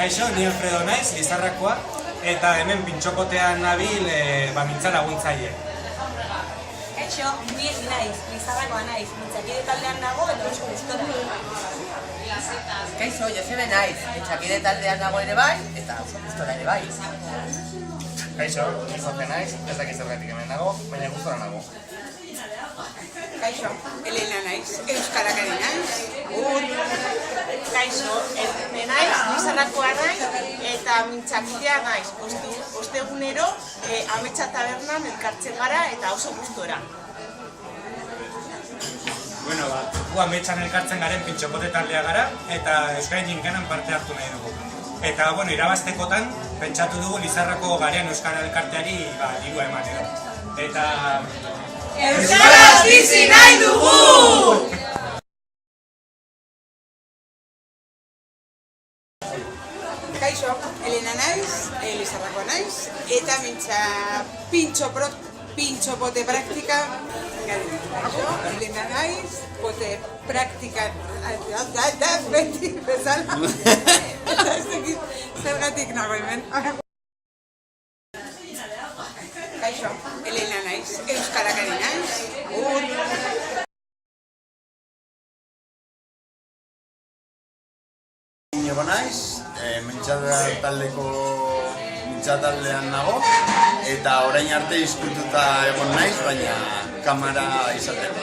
Kaixo, ni Alfredo naiz, Lizarrakoa, eta hemen pintxopotean nabil mintza laguntzaile. Kaixo, ni naiz, Lizarrakoa naiz, mintzakide taldean nago eta oso gustora. Kaixo, Josebe naiz, mintzakide taldean nago ere bai, eta oso gustora ere bai. Kaixo, ni Jorge naiz, ez dakiz zergatik hemen nago, baina gustora nago. Kaixo, Elena naiz, Euskarakari naiz. Kaixo, Elena naiz, Lizarrakoa naiz eta mintzakidea naiz. Ostegunero Ametsa Tabernan elkartzen gara eta oso gustora. Bueno, gu Ametsan elkartzen garen pintxopote taldea gara, eta Euskara Ginkanan parte hartu nahi dugu. Eta, irabaztekotan, pentsatu dugu Lizarrako garen Euskara elkarteari dirua ematera. Eta... Euskaraz bizi nahi dugu! Kaixo, Elena naiz, Lizarrakoa naiz, eta pintxopote praktika gari. Kaixo, Elena naiz, pote praktika beti bezala. Eta ez dakit zergatik nago hemen. Kaixo, Elena naiz, Euskarakari naiz. Iñigo naiz, mintzataldean nago, eta orain arte izkututa egon naiz, baina kamera izaten.